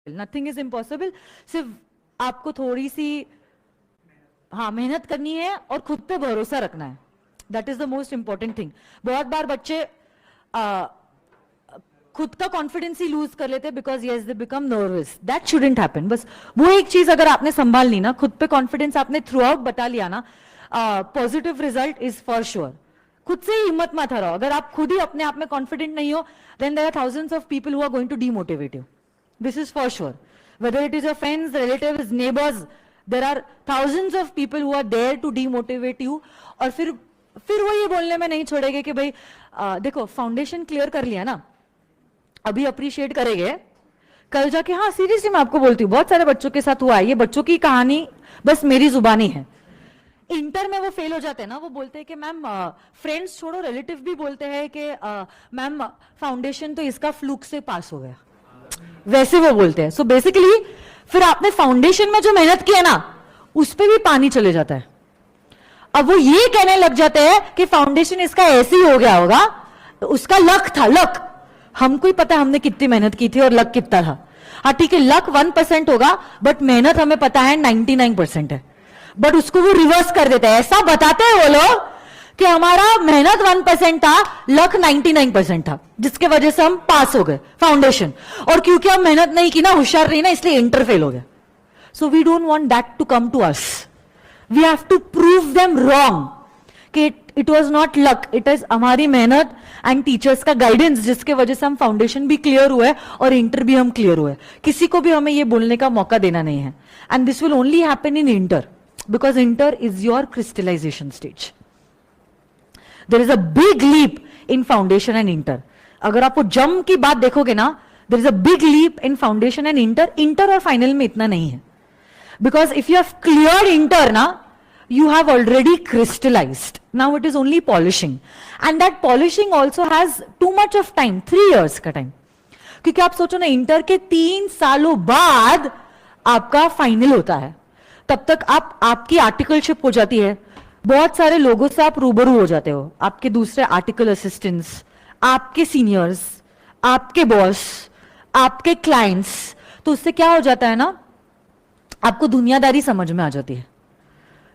Nothing is impossible. सिर्फ आपको थोड़ी सी मेहनत करनी है और खुद पे भरोसा रखना है। That is the most important thing. बहुत बार बच्चे खुद का कॉन्फिडेंस ही लूज कर लेते हैं because yes they become nervous. That shouldn't happen. बस वो एक चीज अगर आपने संभाल ली ना, खुद पे कॉन्फिडेंस आपने थ्रू आउट बता लिया ना, positive result is for sure. खुद से ही हिम्मत मत हारो। अगर आप खुद ही अपने आप में कॉन्फिडेंट नहीं हो, then there are thousands of people who are going to demotivate you. This is for sure. Whether it is your friends, relatives, neighbors, there are thousands of people who are there to demotivate you. और फिर वो ये बोलने में नहीं छोड़ेंगे कि भाई देखो फाउंडेशन क्लियर कर लिया ना, अभी अप्रिशिएट करेंगे, कल जाके हाँ सीरियसली मैं आपको बोलती हूँ बहुत सारे बच्चों के साथ हुआ है। ये बच्चों की कहानी बस मेरी जुबानी है। इंटर में वो फेल हो जाते हैं ना, वो बोलते हैं कि मैम फ्रेंड्स छोड़ो रिलेटिव भी बोलते हैं कि मैम फाउंडेशन तो इसका फ्लूक से पास हो गया, वैसे वो बोलते हैं। सो बेसिकली फिर आपने फाउंडेशन में जो मेहनत की है ना, उस पे भी पानी चले जाता है। अब वो ये कहने लग जाते हैं कि फाउंडेशन इसका ऐसे ही हो गया होगा, तो उसका लक था। लक हमको ही पता है हमने कितनी मेहनत की थी और लक कितना था। हाँ ठीक है, लक 1% होगा बट मेहनत हमें पता है 99% है। बट उसको वो रिवर्स कर देते हैं। ऐसा बताते हैं वो लोग कि हमारा मेहनत 1% था, लक 99% था, जिसके वजह से हम पास हो गए फाउंडेशन। और क्योंकि हम मेहनत नहीं की ना, होशियार नहीं ना, इसलिए इंटर फेल हो गया। So we don't want that to come to us. We have to prove them wrong कि it was not luck, it is हमारी मेहनत एंड टीचर्स का गाइडेंस, जिसके वजह से हम फाउंडेशन भी क्लियर हुए और इंटर भी हम क्लियर हुए। किसी को भी हमें ये बोलने का मौका देना नहीं है। And this will only happen in inter, because inter is your crystallisation stage. There is a big leap in foundation and inter. अगर आप वो जम की बात देखोगे ना, there is a big leap in foundation and inter. Inter और final में इतना नहीं है, because if you have cleared inter ना, you have already crystallized. Now it is only polishing, and that polishing also has too much of time, 3 years का time. क्योंकि आप सोचो ना, इंटर के 3 सालों बाद आपका फाइनल होता है। तब तक आपकी आर्टिकलशिप हो जाती है, बहुत सारे लोगों से आप रूबरू हो जाते हो, आपके दूसरे आर्टिकल असिस्टेंट्स, आपके सीनियर्स, आपके बॉस, आपके क्लाइंट्स। तो उससे क्या हो जाता है ना, आपको दुनियादारी समझ में आ जाती है।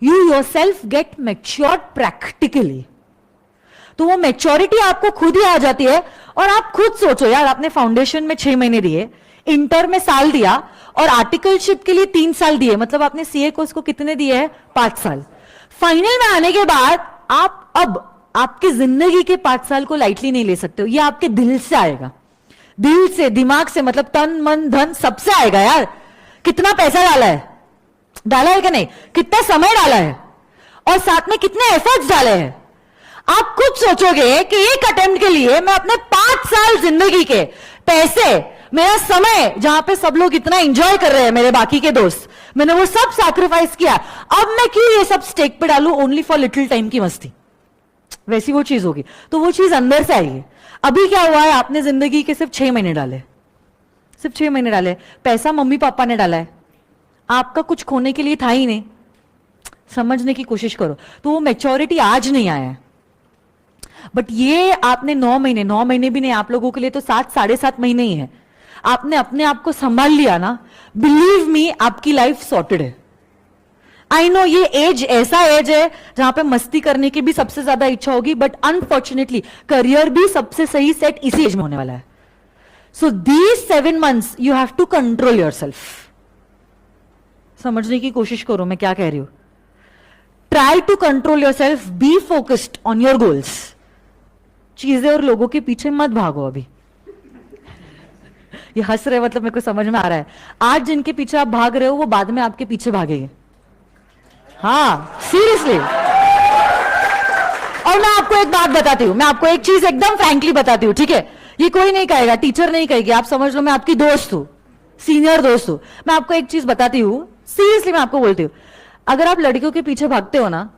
You yourself get matured practically. तो वो मैच्योरिटी आपको खुद ही आ जाती है। और आप खुद सोचो यार, आपने फाउंडेशन में 6 महीने दिए, इंटर में साल दिया और आर्टिकलशिप के लिए 3 साल दिए, मतलब आपने सीए कोर्स को कितने दिए हैं? 5 साल। फाइनल में आने के बाद आप अब आपकी जिंदगी के 5 साल को लाइटली नहीं ले सकते हो। ये आपके दिल से आएगा, दिल से, दिमाग से, मतलब तन मन धन सबसे आएगा यार। कितना पैसा डाला है कि नहीं, कितना समय डाला है, और साथ में कितने एफर्ट्स डाले हैं। आप खुद सोचोगे कि एक अटेम्प्ट के लिए मैं अपने 5 साल जिंदगी के पैसे, मेरा समय, जहां पे सब लोग इतना एंजॉय कर रहे हैं, मेरे बाकी के दोस्त, मैंने वो सब सैक्रिफाइस किया। अब मैं क्यों ये सब स्टेक पे डालूं ओनली फॉर लिटिल टाइम की मस्ती? वैसी वो चीज होगी। तो वो चीज अंदर से आएगी। अभी क्या हुआ है, आपने जिंदगी के सिर्फ 6 महीने डाले, सिर्फ 6 महीने डाले। पैसा मम्मी पापा ने डाला है, आपका कुछ खोने के लिए था ही नहीं। समझने की कोशिश करो। तो वो मैच्योरिटी आज नहीं आया है, बट ये आपने 9 महीने भी नहीं, आप लोगों के लिए तो 7 साढ़े 7 महीने ही है। आपने अपने आप को संभाल लिया ना, बिलीव मी, आपकी लाइफ सॉर्टेड है। आई नो ये एज ऐसा एज है जहां पे मस्ती करने की भी सबसे ज्यादा इच्छा होगी, बट अनफॉर्चुनेटली करियर भी सबसे सही सेट इसी एज में होने वाला है। So these 7 months you have to control yourself. समझने की कोशिश करो मैं क्या कह रही हूं। Try to control yourself, be focused on your goals. चीजें और लोगों के पीछे मत भागो। अभी ये हंस रहे, मतलब मेरे को समझ में आ रहा है। आज जिनके पीछे आप भाग रहे हो, वो बाद में आपके पीछे भागेंगे। हाँ सीरियसली। और मैं आपको एक बात बताती हूँ, मैं आपको एक चीज एकदम फ्रैंकली बताती हूँ, ठीक है? ये कोई नहीं कहेगा, टीचर नहीं कहेगी, आप समझ लो मैं आपकी दोस्त हूँ, सीनियर दोस्त हूँ। मैं आपको एक चीज बताती हूँ, सीरियसली मैं आपको बोलती हूँ, अगर आप लड़कियों के पीछे भागते हो ना,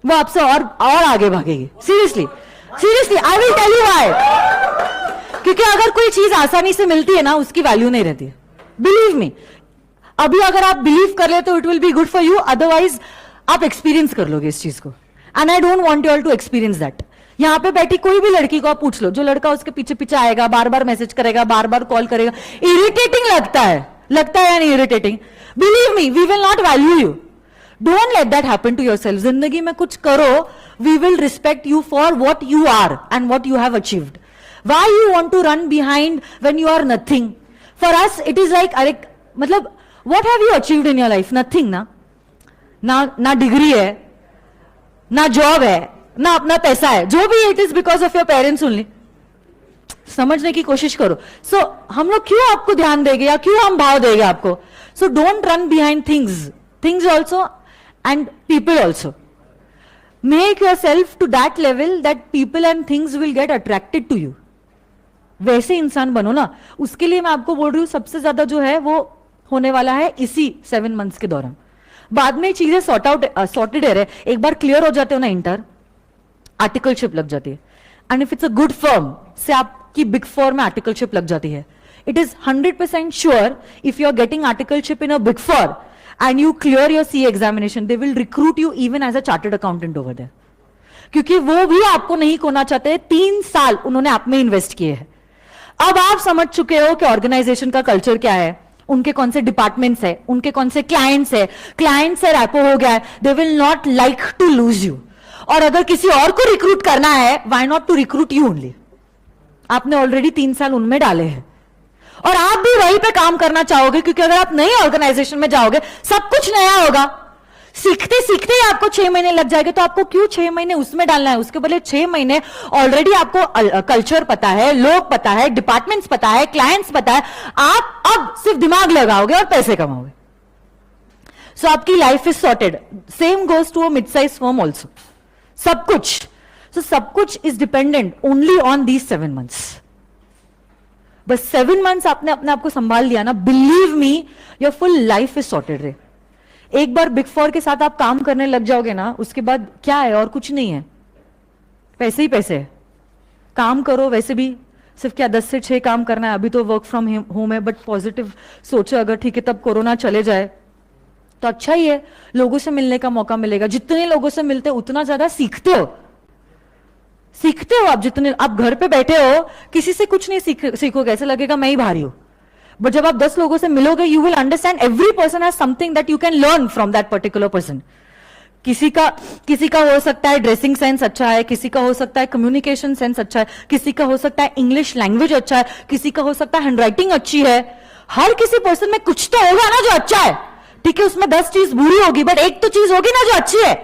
वो आपसे और आगे भागेगी। Seriously seriously, I will tell you why. क्योंकि अगर कोई चीज आसानी से मिलती है ना, उसकी वैल्यू नहीं रहती है। बिलीव मी, अभी अगर आप बिलीव कर ले तो it will be good for you, otherwise आप एक्सपीरियंस कर लोगे इस चीज को। And I don't want you all to experience that. यहां पे बैठी कोई भी लड़की को आप पूछ लो, जो लड़का उसके पीछे पीछे आएगा, बार बार मैसेज करेगा, बार बार कॉल करेगा, इरिटेटिंग लगता है, लगता है या नहीं irritating? Believe me, we will not value you. Don't let that happen to yourself. जिंदगी में कुछ करो, we will respect you for what you are and what you have achieved. Why you want to run behind when you are nothing? For us it is like, अरे मतलब what have you achieved in your life? Nothing ना. ना degree है, ना job है, ना अपना पैसा है. जो भी it is because of your parents only. समझने की कोशिश करो. सो हम लोग क्यों आपको ध्यान देंगे या क्यों हम भाव देंगे आपको? So don't run behind things also and people also. Make your self to that level that people and things will get attracted to you. वैसे इंसान बनो ना. उसके लिए मैं आपको बोल रही हूं, सबसे ज्यादा जो है वो होने वाला है इसी 7 मंथ्स के दौरान. बाद में चीजें सॉर्टेड है. एक बार क्लियर हो जाते हो ना इंटर, आर्टिकलशिप लग जाती है. And if it's a good firm से आपकी बिग 4 में आर्टिकलशिप लग जाती है. It is 100% sure if you are getting articleship in a big 4 and you clear your C examination, they will recruit you even as a chartered accountant over there. क्योंकि वो भी आपको नहीं खोना चाहते. 3 साल उन्होंने आप में इन्वेस्ट किए हैं. अब आप समझ चुके हो कि ऑर्गेनाइजेशन का कल्चर क्या है, उनके कौन से डिपार्टमेंट्स है, उनके कौन से क्लाइंट्स है. क्लाइंट से रैपो हो गया है. They will not like to lose you. और अगर किसी और को रिक्रूट करना है, why not to recruit you only? आपने ऑलरेडी 3 साल उनमें डाले हैं और आप भी वहीं पे काम करना चाहोगे. क्योंकि अगर आप नई ऑर्गेनाइजेशन में जाओगे, सब कुछ नया होगा. सीखते सीखते ही आपको 6 महीने लग जाएंगे. तो आपको क्यों 6 महीने उसमें डालना है? उसके बदले 6 महीने ऑलरेडी आपको कल्चर पता है, लोग पता है, डिपार्टमेंट्स पता है, क्लाइंट्स पता है. आप अब सिर्फ दिमाग लगाओगे और पैसे कमाओगे. सो आपकी life is sorted. Same goes to a mid size firm also. सब कुछ. सो सब कुछ is dependent only on these 7 months. बस 7 मंथ्स आपने अपने आप को संभाल लिया ना, believe me, your full life is sorted रे. एक बार बिग 4 के साथ आप काम करने लग जाओगे ना, उसके बाद क्या है? और कुछ नहीं है. पैसे ही पैसे है. काम करो. वैसे भी सिर्फ क्या 10 से 6 काम करना है. अभी तो वर्क फ्रॉम होम है, बट पॉजिटिव सोचो. अगर ठीक है तब कोरोना चले जाए तो अच्छा ही है. लोगों से मिलने का मौका मिलेगा. जितने लोगों से मिलते हो उतना ज्यादा सीखते हो. आप जितने आप घर पे बैठे हो, किसी से कुछ नहीं सीखोगे. ऐसे लगेगा मैं ही भारी हूं. बट जब आप 10 लोगों से मिलोगे, you will understand every person has something that you can learn from that particular person. किसी का हो सकता है ड्रेसिंग सेंस अच्छा है, किसी का हो सकता है कम्युनिकेशन सेंस अच्छा है, किसी का हो सकता है इंग्लिश लैंग्वेज अच्छा है, किसी का हो सकता है हैंडराइटिंग अच्छी है. हर किसी पर्सन में कुछ तो होगा ना जो अच्छा है. ठीक है, उसमें 10 चीज बुरी होगी, बट एक तो चीज होगी ना जो अच्छी है.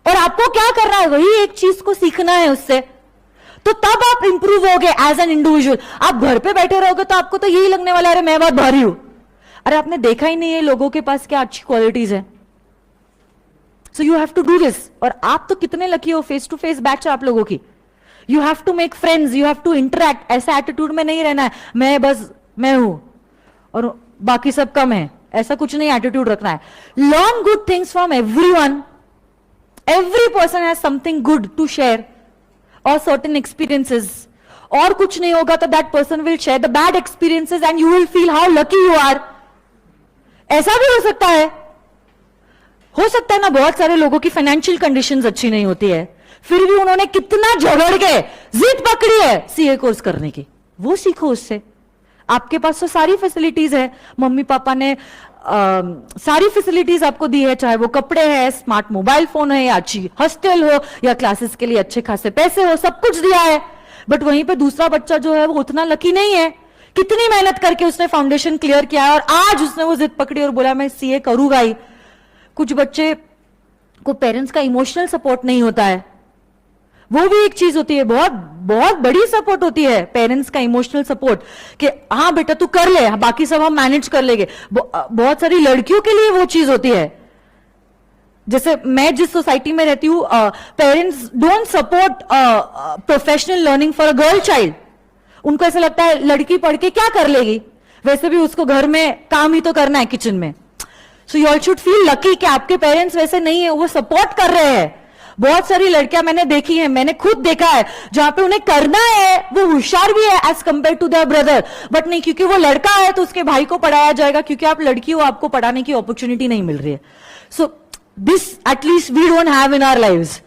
और आपको क्या करना है? वही एक चीज को सीखना है उससे. तो तब आप इंप्रूव होगे एज एन इंडिविजुअल. आप घर पे बैठे रहोगे तो आपको तो यही लगने वाला है, अरे मैं बहुत भारी हूं. अरे आपने देखा ही नहीं है लोगों के पास क्या अच्छी क्वालिटीज है. So you have to do this. और आप तो कितने लकी हो, फेस टू फेस बैच है आप लोगों की. You have to make friends, you have to interact. ऐसा एटीट्यूड में नहीं रहना है मैं हूं और बाकी सब कम है. ऐसा कुछ नहीं एटीट्यूड रखना है. Learn good things from everyone. Every person has something good to share और सर्टेन एक्सपीरियंसेस. और कुछ नहीं होगा तो that person will share the bad experiences and you will feel how lucky you are. ऐसा भी हो सकता है. ना बहुत सारे लोगों की फाइनेंशियल कंडीशंस अच्छी नहीं होती है, फिर भी उन्होंने कितना झगड़ के जिद पकड़ी है सीए कोर्स करने की. वो सीखो उससे. आपके पास तो सारी फैसिलिटीज है. मम्मी पापा ने सारी फैसिलिटीज आपको दी है, चाहे वो कपड़े है, स्मार्ट मोबाइल फोन है, या अच्छी हॉस्टल हो, या क्लासेस के लिए अच्छे खासे पैसे हो, सब कुछ दिया है. बट वहीं पे दूसरा बच्चा जो है वो उतना लकी नहीं है. कितनी मेहनत करके उसने फाउंडेशन क्लियर किया है और आज उसने वो जिद पकड़ी और बोला मैं सीए करूंगा ही. कुछ बच्चे को पेरेंट्स का इमोशनल सपोर्ट नहीं होता है. वो भी एक चीज होती है, बहुत बहुत बड़ी सपोर्ट होती है पेरेंट्स का इमोशनल सपोर्ट, कि हाँ बेटा तू कर ले, बाकी सब हम मैनेज कर लेंगे. बहुत सारी लड़कियों के लिए वो चीज होती है. जैसे मैं जिस सोसाइटी में रहती हूं, parents don't support professional learning for a girl child. उनको ऐसा लगता है लड़की पढ़ के क्या कर लेगी, वैसे भी उसको घर में काम ही तो करना है किचन में. So you all should feel lucky कि आपके पेरेंट्स वैसे नहीं है, वो सपोर्ट कर रहे हैं. बहुत सारी लड़कियां मैंने देखी है, मैंने खुद देखा है, जहां पे उन्हें करना है, वो होशियार भी है as compare to their brother, but नहीं, क्योंकि वो लड़का है तो उसके भाई को पढ़ाया जाएगा, क्योंकि आप लड़की हो, आपको पढ़ाने की अपॉर्चुनिटी नहीं मिल रही है. So this at least we don't have in our lives.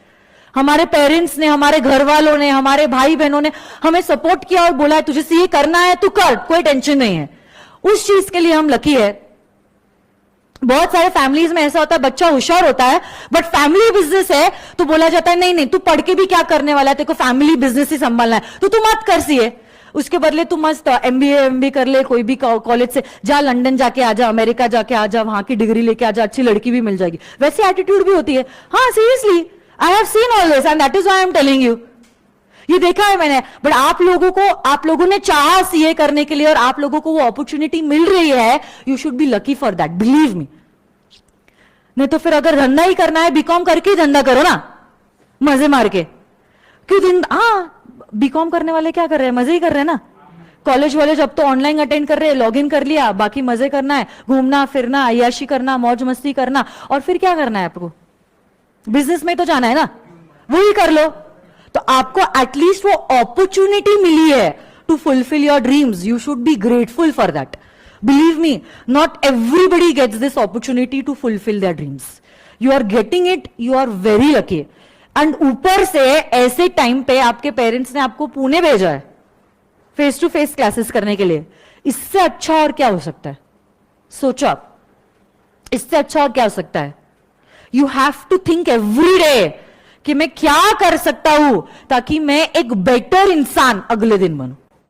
हमारे पेरेंट्स ने, हमारे घर वालों ने, हमारे भाई बहनों ने हमें सपोर्ट किया और बोला है तुझे सीए करना है तू कर, कोई टेंशन नहीं है. उस चीज के लिए हम लकी है। बहुत सारे फैमिलीज में ऐसा होता है, बच्चा होशियार होता है बट फैमिली बिजनेस है तो बोला जाता है नहीं नहीं तू पढ़ के भी क्या करने वाला है, तेरे को फैमिली बिजनेस ही संभालना है, तो तू मत कर सीए, उसके बदले तू मस्त एमबीए कर ले, कोई भी कॉलेज से जा, लंदन जाके आ जा, अमेरिका जाके आ जा, वहां की डिग्री लेके आ जा, अच्छी लड़की भी मिल जाएगी। वैसी एटीट्यूड भी होती है। हाँ seriously, I have seen all this and that is why I am telling you. ये देखा है मैंने। बट आप लोगों ने चाहा सीए करने के लिए और आप लोगों को वो अपॉर्चुनिटी मिल रही है, you should be lucky for that, believe मी। नहीं तो फिर अगर धंधा ही करना है, बीकॉम करके ही धंधा करो ना, मजे मार के। क्यों बीकॉम करने वाले क्या कर रहे हैं, मजे ही कर रहे हैं ना। कॉलेज वॉलेज अब तो ऑनलाइन अटेंड कर रहे हैं, लॉग इन कर लिया, बाकी मजे करना है, घूमना फिरना, अय्याशी करना, मौज मस्ती करना, और फिर क्या करना है आपको, बिजनेस में तो जाना है ना, वो ही कर लो। तो आपको एटलीस्ट वो अपॉर्चुनिटी मिली है to fulfil your dreams, you should be grateful for that. Believe me, not everybody gets this opportunity to fulfil their dreams. You are getting it, you are very lucky. And ऊपर से ऐसे time पे आपके parents ने आपको पुणे भेजा है face to face classes करने के लिए, इससे अच्छा और क्या हो सकता है? सोचो आप, इससे अच्छा और क्या हो सकता है? You have to think every day कि मैं क्या कर सकता हूं ताकि मैं एक बेटर इंसान अगले दिन बनूं।